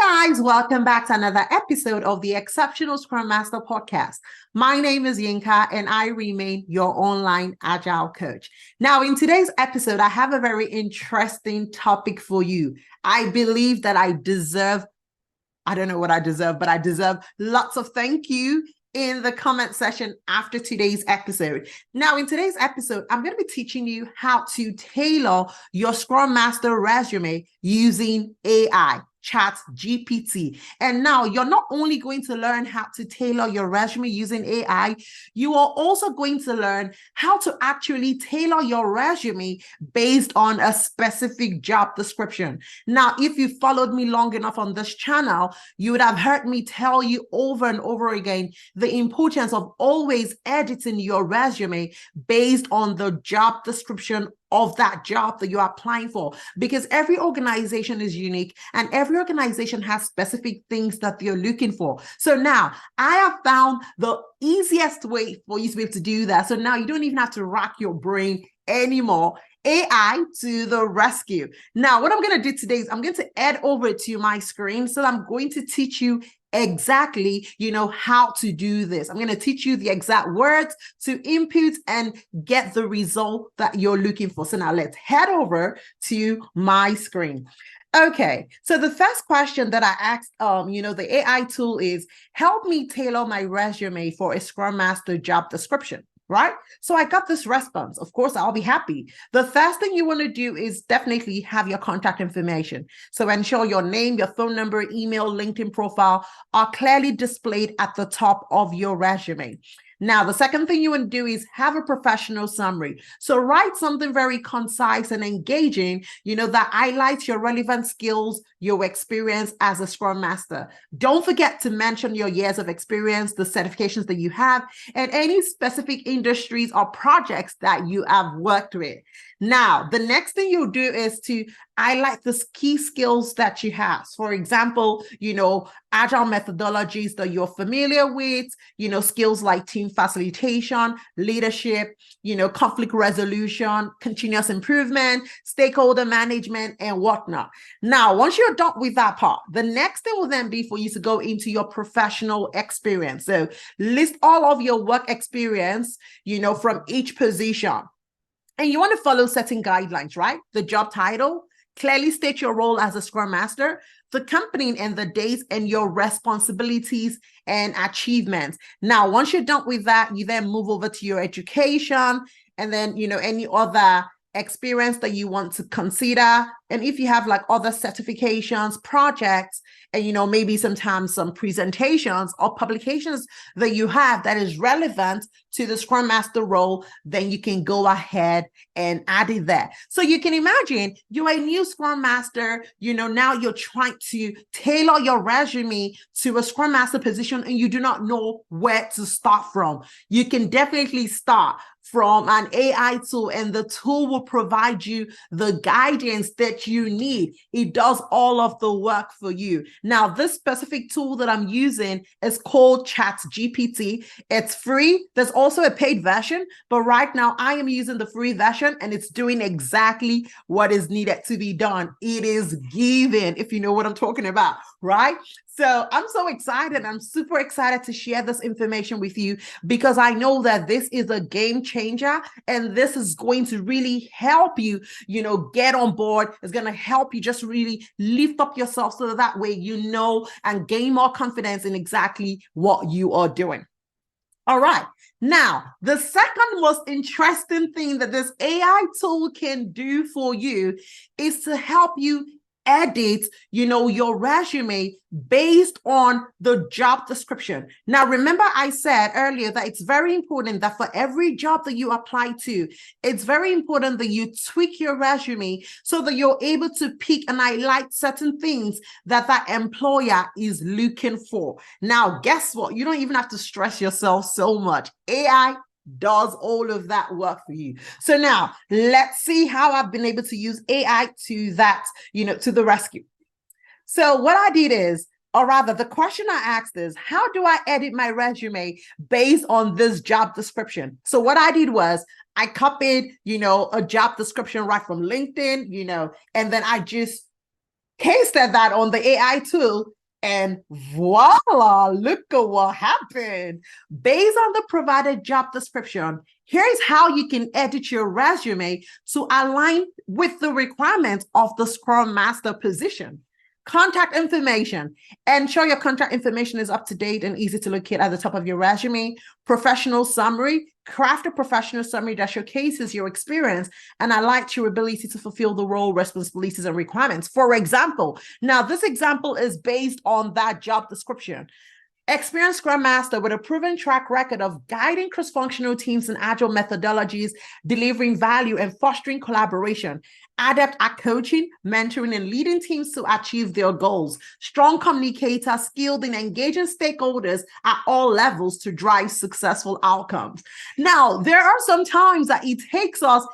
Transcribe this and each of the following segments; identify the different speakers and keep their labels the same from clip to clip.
Speaker 1: guys, welcome back to another episode of the Exceptional Scrum Master podcast. My name is Yinka and I remain your online Agile coach. Now, in today's episode, I have a very interesting topic for you. I believe that I don't know what I deserve, but I deserve lots of thank you in the comment section after today's episode. Now, in today's episode, I'm going to be teaching you how to tailor your Scrum Master resume using AI. Chat GPT. And now you're not only going to learn how to tailor your resume using AI, you are also going to learn how to actually tailor your resume based on a specific job description. Now, if you followed me long enough on this channel, you would have heard me tell you over and over again the importance of always editing your resume based on the job description of that job that you're applying for, because every organization is unique and every organization has specific things that you're looking for. So now I have found the easiest way for you to be able to do that. So now you don't even have to rack your brain anymore. AI to the rescue. Now, what I'm going to do today is I'm going to add over to my screen. So I'm going to teach you exactly, how to do this. I'm going to teach you the exact words to input and get the result that you're looking for. So now let's head over to my screen. Okay, so the first question that I asked, the AI tool is, help me tailor my resume for a Scrum Master job description. Right? So I got this response. Of course, I'll be happy. The first thing you want to do is definitely have your contact information. So ensure your name, your phone number, email, LinkedIn profile are clearly displayed at the top of your resume. Now, the second thing you want to do is have a professional summary. So write something very concise and engaging, that highlights your relevant skills, your experience as a Scrum Master. Don't forget to mention your years of experience, the certifications that you have, and any specific industries or projects that you have worked with. Now, the next thing you'll do is to highlight the key skills that you have. For example, agile methodologies that you're familiar with, skills like team facilitation, leadership, conflict resolution, continuous improvement, stakeholder management, and whatnot. Now, once you're done with that part, the next thing will then be for you to go into your professional experience. So list all of your work experience, from each position. And you want to follow certain guidelines, right? The job title, clearly state your role as a Scrum Master, the company and the dates, and your responsibilities and achievements. Now, once you're done with that, you then move over to your education and then, any other experience that you want to consider. And if you have like other certifications, projects, and maybe sometimes some presentations or publications that you have that is relevant to the Scrum Master role, then you can go ahead and add it there. So you can imagine you're a new Scrum Master, now you're trying to tailor your resume to a Scrum Master position and you do not know where to start from. You can definitely start from an AI tool, and the tool will provide you the guidance that you need. It does all of the work for you. Now, this specific tool that I'm using is called Chat GPT. It's free. There's also a paid version, but right now I am using the free version and it's doing exactly what is needed to be done. It is giving, if you know what I'm talking about, right? So I'm so excited. I'm super excited to share this information with you because I know that this is a game changer and this is going to really help you, get on board. It's going to help you just really lift up yourself so that way and gain more confidence in exactly what you are doing. All right. Now, the second most interesting thing that this AI tool can do for you is to help you edit, your resume based on the job description. Now, remember I said earlier that it's very important that for every job that you apply to, it's very important that you tweak your resume so that you're able to pick and highlight certain things that employer is looking for. Now, guess what? You don't even have to stress yourself so much. AI does all of that work for you. So now let's see how I've been able to use AI to the rescue. So what I did is, or rather the question I asked is, how do I edit my resume based on this job description? So what I did was I copied, a job description right from LinkedIn, and then I just pasted that on the AI tool And voila, look at what happened. Based on the provided job description, here's how you can edit your resume to align with the requirements of the Scrum Master position. Contact information. Ensure your contact information is up to date and easy to locate at the top of your resume. Professional summary. Craft a professional summary that showcases your experience and highlights your ability to fulfill the role, responsibilities, and requirements. For example, now this example is based on that job description. Experienced Scrum Master with a proven track record of guiding cross-functional teams and agile methodologies, delivering value and fostering collaboration. Adept at coaching, mentoring, and leading teams to achieve their goals. Strong communicator, skilled in engaging stakeholders at all levels to drive successful outcomes. Now, there are some times that it takes us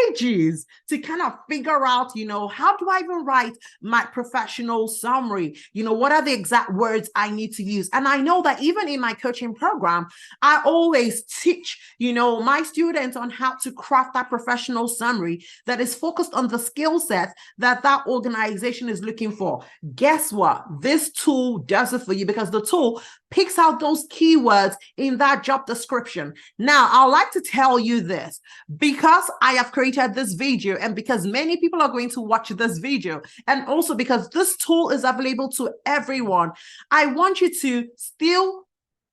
Speaker 1: ages to kind of figure out, how do I even write my professional summary? What are the exact words I need to use? And I know that even in my coaching program, I always teach, my students on how to craft that professional summary that is focused on the skill set that that organization is looking for. Guess what? This tool does it for you because the tool picks out those keywords in that job description. Now, I'd like to tell you this, because I have created this video and because many people are going to watch this video, and also because this tool is available to everyone, I want you to still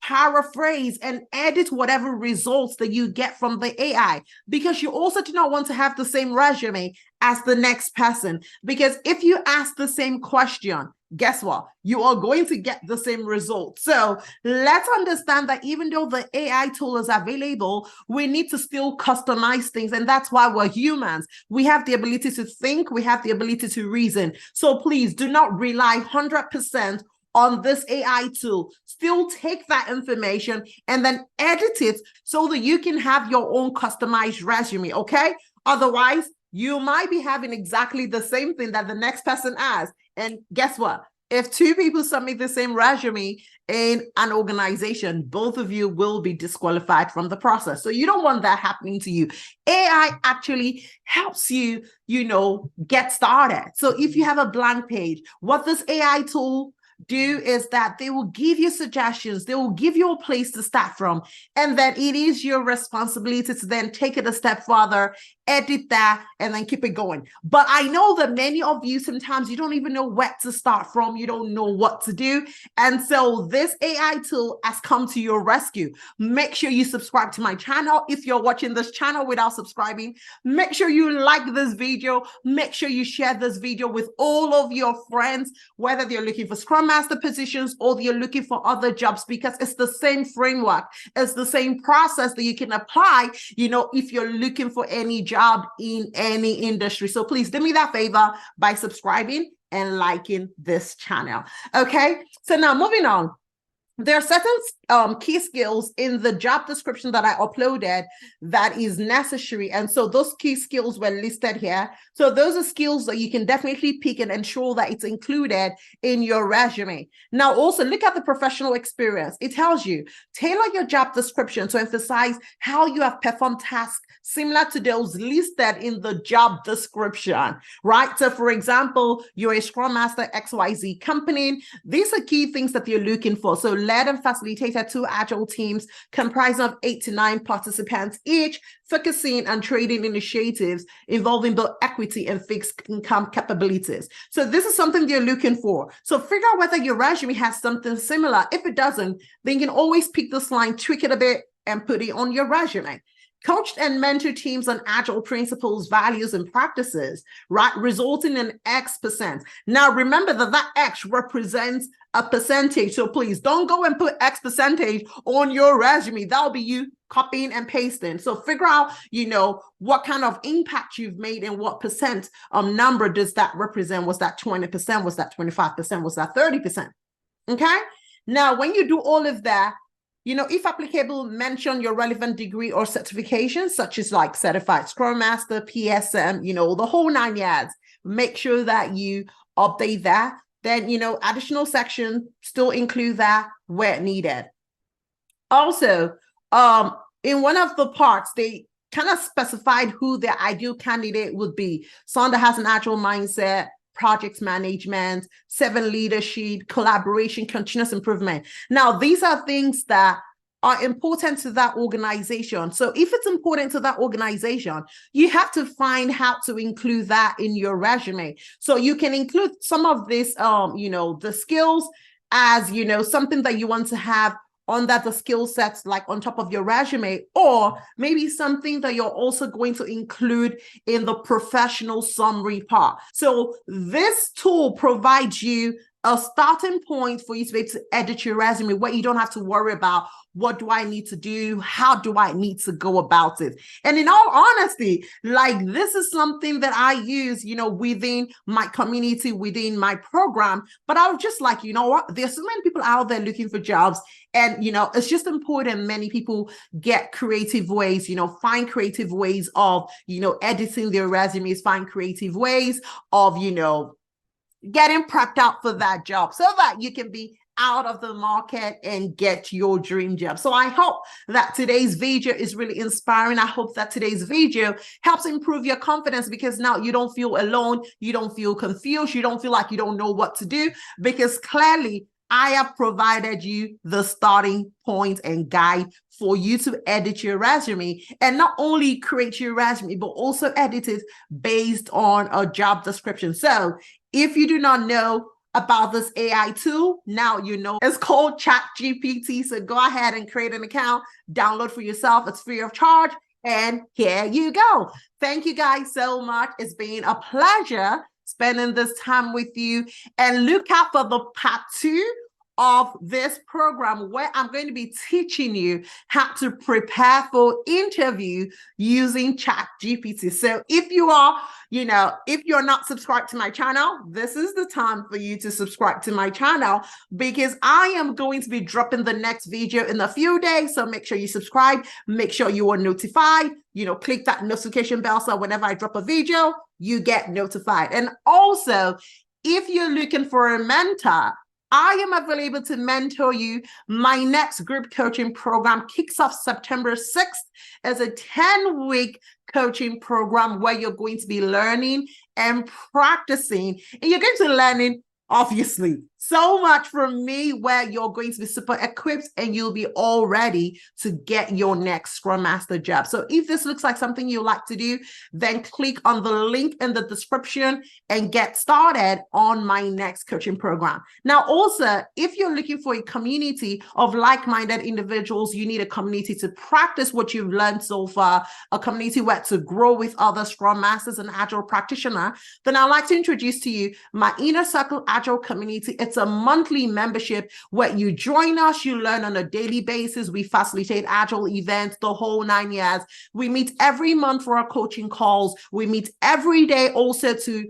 Speaker 1: paraphrase and edit whatever results that you get from the AI, because you also do not want to have the same resume as the next person. Because if you ask the same question, guess what? You are going to get the same result. So let's understand that even though the AI tool is available, we need to still customize things. And that's why we're humans. We have the ability to think, we have the ability to reason. So please do not rely 100% on this AI tool. Still take that information and then edit it so that you can have your own customized resume, okay? Otherwise, you might be having exactly the same thing that the next person has. And guess what? If two people submit the same resume in an organization, both of you will be disqualified from the process. So you don't want that happening to you. AI actually helps you, get started. So if you have a blank page, what this AI tool do is that they will give you suggestions, they will give you a place to start from, and then it is your responsibility to then take it a step further, edit that, and then keep it going. But I know that many of you, sometimes you don't even know where to start from, you don't know what to do, and so this AI tool has come to your rescue. Make sure you subscribe to my channel. If you're watching this channel without subscribing, make sure you like this video, make sure you share this video with all of your friends, whether they're looking for Scrum Master positions or you're looking for other jobs, because it's the same framework, it's the same process that you can apply, if you're looking for any job in any industry. So please do me that favor by subscribing and liking this channel. Okay, so now moving on. There are certain key skills in the job description that I uploaded that is necessary. And so those key skills were listed here. So those are skills that you can definitely pick and ensure that it's included in your resume. Now, also look at the professional experience. It tells you, tailor your job description to emphasize how you have performed tasks similar to those listed in the job description, right? So for example, you're a Scrum Master XYZ company. These are key things that you're looking for. So led and facilitated 2 agile teams comprising of 8 to 9 participants each, focusing on trading initiatives involving both equity and fixed income capabilities. So this is something you're looking for. So figure out whether your resume has something similar. If it doesn't, then you can always pick this line, tweak it a bit, and put it on your resume. Coached and mentor teams on agile principles, values, and practices, right? Resulting in X%. Now, remember that X represents a percentage. So please don't go and put X percentage on your resume. That'll be you copying and pasting. So figure out, what kind of impact you've made and what percent number does that represent? Was that 20%? Was that 25%? Was that 30%? Okay. Now, when you do all of that, if applicable, mention your relevant degree or certification, such as like Certified Scrum Master, PSM, the whole 9 yards. Make sure that you update that. Then, additional section, still include that where needed. Also, in one of the parts, they kind of specified who their ideal candidate would be. Someone that has an agile mindset, project management, 7 leadership, collaboration, continuous improvement. Now, these are things that are important to that organization. So if it's important to that organization, you have to find how to include that in your resume. So you can include some of this, the skills as, something that you want to have under the skill sets, like on top of your resume, or maybe something that you're also going to include in the professional summary part. So this tool provides you a starting point for you to be able to edit your resume where you don't have to worry about what do I need to do? How do I need to go about it? And in all honesty, like this is something that I use, within my community, within my program. But I was just like, you know what? There's so many people out there looking for jobs. And, it's just important many people get creative ways, find creative ways of, editing their resumes, find creative ways of, getting prepped out for that job so that you can be out of the market and get your dream job. So I hope that today's video is really inspiring. I hope that today's video helps improve your confidence, because now you don't feel alone. You don't feel confused. You don't feel like you don't know what to do, because clearly I have provided you the starting point and guide for you to edit your resume, and not only create your resume, but also edit it based on a job description. So if you do not know about this AI tool, now you know. It's called GPT. So go ahead and create an account, download for yourself. It's free of charge. And here you go. Thank you guys so much. It's been a pleasure spending this time with you. And look out for the part 2 of this program, where I'm going to be teaching you how to prepare for interview using GPT. So if you are, if you're not subscribed to my channel, this is the time for you to subscribe to my channel, because I am going to be dropping the next video in a few days. So make sure you subscribe, make sure you are notified, click that notification bell so whenever I drop a video, you get notified. And also, if you're looking for a mentor, I am available to mentor you. My next group coaching program kicks off September 6th as a 10-week coaching program where you're going to be learning and practicing. And you're going to be learning, obviously, so much from me, where you're going to be super equipped and you'll be all ready to get your next Scrum Master job. So if this looks like something you like to do, then click on the link in the description and get started on my next coaching program. Now, also, if you're looking for a community of like-minded individuals, you need a community to practice what you've learned so far, a community where to grow with other Scrum Masters and Agile practitioners, then I'd like to introduce to you my Inner Circle Agile community. It's a monthly membership where you join us, you learn on a daily basis. We facilitate Agile events, the whole 9 years. We meet every month for our coaching calls. We meet every day also to,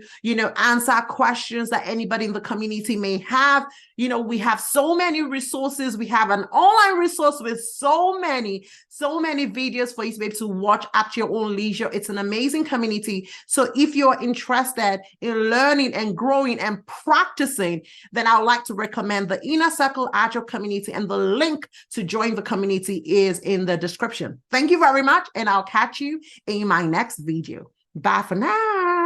Speaker 1: answer questions that anybody in the community may have. We have so many resources. We have an online resource with so many videos for you to be able to watch at your own leisure. It's an amazing community. So if you're interested in learning and growing and practicing, then I would like to recommend the Inner Circle Agile community, and the link to join the community is in the description. Thank you very much, and I'll catch you in my next video. Bye for now.